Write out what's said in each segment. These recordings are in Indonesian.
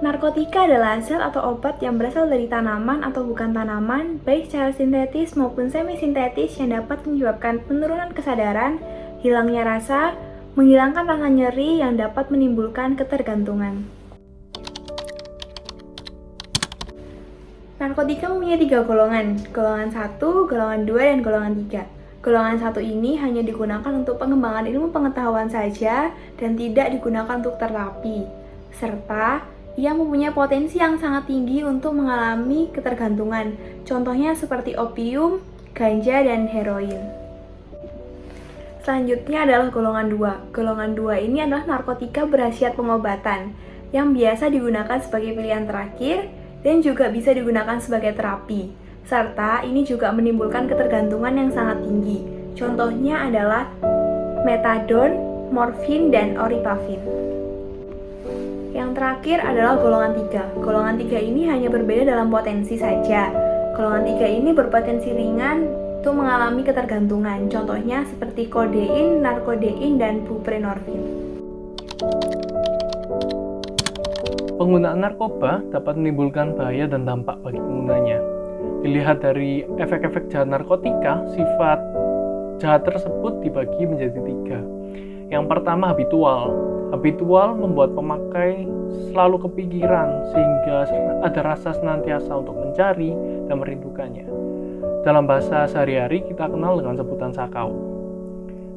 Narkotika adalah zat atau obat yang berasal dari tanaman atau bukan tanaman, baik secara sintetis maupun semi-sintetis yang dapat menyebabkan penurunan kesadaran, hilangnya rasa, menghilangkan rasa nyeri yang dapat menimbulkan ketergantungan. Narkotika mempunyai 3 golongan, golongan 1, golongan 2, dan golongan 3. Golongan 1 ini hanya digunakan untuk pengembangan ilmu pengetahuan saja dan tidak digunakan untuk terapi, serta ia mempunyai potensi yang sangat tinggi untuk mengalami ketergantungan, contohnya seperti opium, ganja, dan heroin. Selanjutnya adalah golongan 2. Golongan 2 ini adalah narkotika berhasiat pengobatan, yang biasa digunakan sebagai pilihan terakhir dan juga bisa digunakan sebagai terapi, serta ini juga menimbulkan ketergantungan yang sangat tinggi. Contohnya adalah metadon, morfin, dan oripafin. Yang terakhir adalah golongan 3. Golongan 3 ini hanya berbeda dalam potensi saja. Golongan 3 ini berpotensi ringan untuk mengalami ketergantungan, contohnya seperti kodein, narkodein, dan buprenorfin. Penggunaan narkoba dapat menimbulkan bahaya dan dampak bagi penggunanya. Dilihat dari efek-efek jahat narkotika, sifat jahat tersebut dibagi menjadi 3. Yang pertama, habitual. Habitual membuat pemakai selalu kepikiran sehingga ada rasa senantiasa untuk mencari dan merindukannya. Dalam bahasa sehari-hari kita kenal dengan sebutan sakau.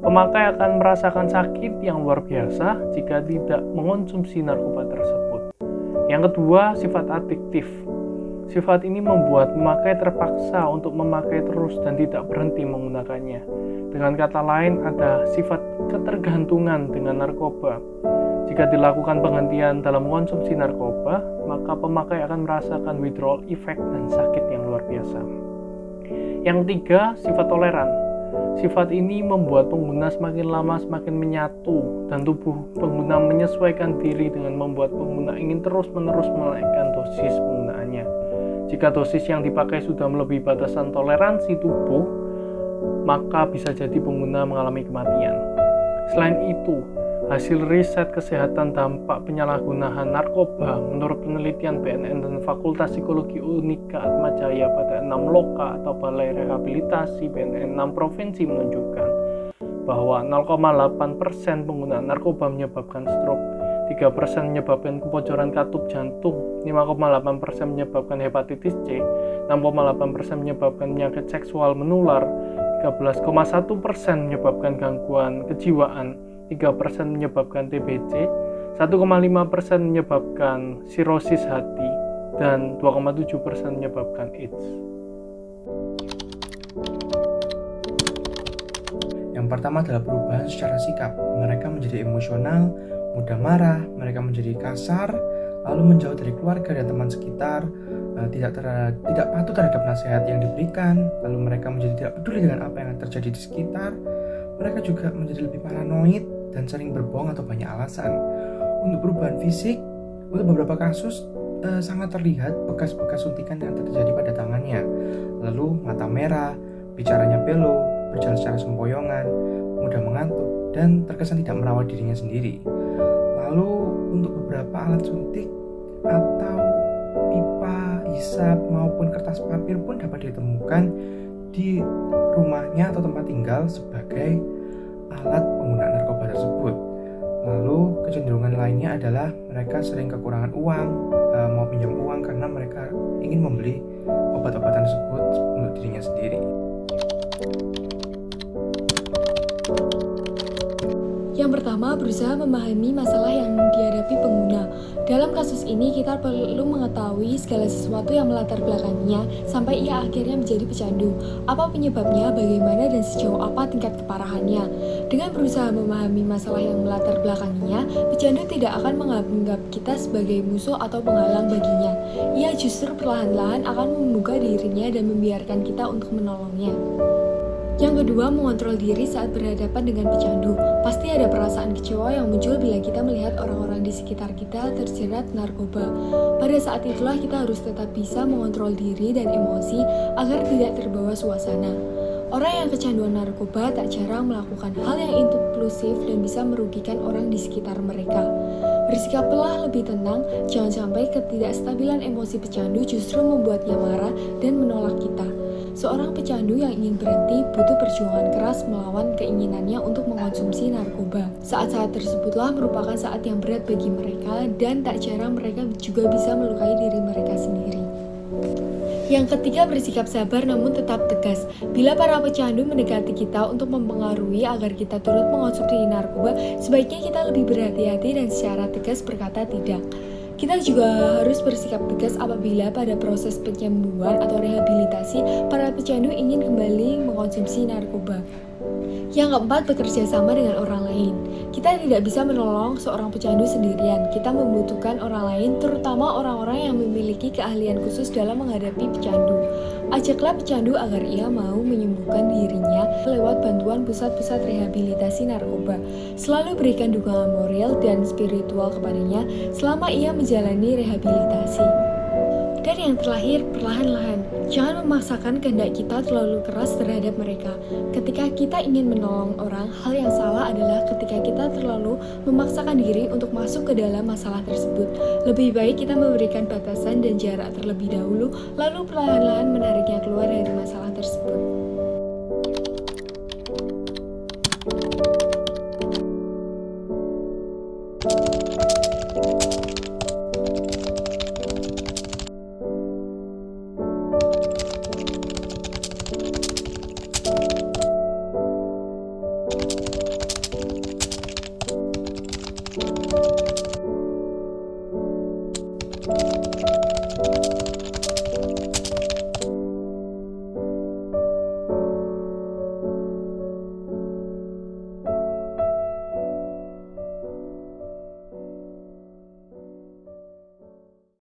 Pemakai akan merasakan sakit yang luar biasa jika tidak mengonsumsi narkoba tersebut. Yang kedua, sifat adiktif. Sifat ini membuat pemakai terpaksa untuk memakai terus dan tidak berhenti menggunakannya. Dengan kata lain, ada sifat ketergantungan dengan narkoba. Jika dilakukan penghentian dalam mengonsumsi narkoba, maka pemakai akan merasakan withdrawal effect dan sakit yang luar biasa. Yang ketiga, sifat toleran. Sifat ini membuat pengguna semakin lama semakin menyatu dan tubuh pengguna menyesuaikan diri dengan membuat pengguna ingin terus-menerus menaikkan dosis penggunaannya. Jika dosis yang dipakai sudah melebihi batasan toleransi tubuh, maka bisa jadi pengguna mengalami kematian. Selain itu, hasil riset kesehatan dampak penyalahgunaan narkoba menurut penelitian BNN dan Fakultas Psikologi Unika Atmajaya pada 6 loka atau balai rehabilitasi BNN 6 provinsi menunjukkan bahwa 0,8% penggunaan narkoba menyebabkan stroke, 3% menyebabkan kebocoran katup jantung, 5,8% menyebabkan hepatitis C, 6,8% menyebabkan penyakit seksual menular, 13,1% menyebabkan gangguan kejiwaan, 3% menyebabkan TBC, 1,5% menyebabkan sirosis hati, dan 2,7% menyebabkan AIDS. Yang pertama adalah perubahan secara sikap. Mereka menjadi emosional, mudah marah, mereka menjadi kasar, lalu menjauh dari keluarga dan teman sekitar, tidak patuh terhadap nasihat yang diberikan, lalu mereka menjadi tidak peduli dengan apa yang terjadi di sekitar. Mereka juga menjadi lebih paranoid dan sering berbohong atau banyak alasan. Untuk perubahan fisik, untuk beberapa kasus sangat terlihat bekas-bekas suntikan yang terjadi pada tangannya. Lalu mata merah, bicaranya belo, berjalan secara sempoyongan, mudah mengantuk, dan terkesan tidak merawat dirinya sendiri. Lalu untuk beberapa alat suntik atau pipa, hisap, maupun kertas papir pun dapat ditemukan di rumahnya atau tempat tinggal sebagai alat penggunaan narkoba tersebut. Lalu kecenderungan lainnya adalah mereka sering kekurangan uang, mau pinjam uang karena mereka ingin membeli obat-obatan tersebut untuk dirinya sendiri. Yang pertama, berusaha memahami masalah yang dihadapi pengguna. Dalam kasus ini, kita perlu mengetahui segala sesuatu yang melatar belakangnya sampai ia akhirnya menjadi pecandu. Apa penyebabnya, bagaimana, dan sejauh apa tingkat keparahannya. Dengan berusaha memahami masalah yang melatar belakangnya, pecandu tidak akan menganggap kita sebagai musuh atau penghalang baginya. Ia justru perlahan-lahan akan membuka dirinya dan membiarkan kita untuk menolongnya. Yang kedua, mengontrol diri saat berhadapan dengan pecandu. Pasti ada perasaan kecewa yang muncul bila kita melihat orang-orang di sekitar kita terjerat narkoba. Pada saat itulah kita harus tetap bisa mengontrol diri dan emosi agar tidak terbawa suasana. Orang yang kecanduan narkoba tak jarang melakukan hal yang impulsif dan bisa merugikan orang di sekitar mereka. Bersikaplah lebih tenang, jangan sampai ketidakstabilan emosi pecandu justru membuatnya marah dan menolak kita. Seorang pecandu yang ingin berhenti butuh perjuangan keras melawan keinginannya untuk mengkonsumsi narkoba. Saat-saat tersebutlah merupakan saat yang berat bagi mereka dan tak jarang mereka juga bisa melukai diri mereka sendiri. Yang ketiga, bersikap sabar namun tetap tegas. Bila para pecandu mendekati kita untuk mempengaruhi agar kita turut mengkonsumsi narkoba, sebaiknya kita lebih berhati-hati dan secara tegas berkata tidak. Kita juga harus bersikap tegas apabila pada proses penyembuhan atau rehabilitasi para pecandu ingin kembali mengkonsumsi narkoba. Yang keempat, bekerja sama dengan orang lain. Kita tidak bisa menolong seorang pecandu sendirian. Kita membutuhkan orang lain, terutama orang-orang yang memiliki keahlian khusus dalam menghadapi pecandu. Ajaklah pecandu agar ia mau menyembuhkan dirinya lewat bantuan pusat-pusat rehabilitasi narkoba. Selalu berikan dukungan moral dan spiritual kepadanya selama ia menjalani rehabilitasi. Dan yang terakhir, perlahan-lahan. Jangan memaksakan kehendak kita terlalu keras terhadap mereka. Ketika kita ingin menolong orang, hal yang salah adalah ketika kita terlalu memaksakan diri untuk masuk ke dalam masalah tersebut. Lebih baik kita memberikan batasan dan jarak terlebih dahulu, lalu perlahan-lahan menariknya keluar dari masalah tersebut.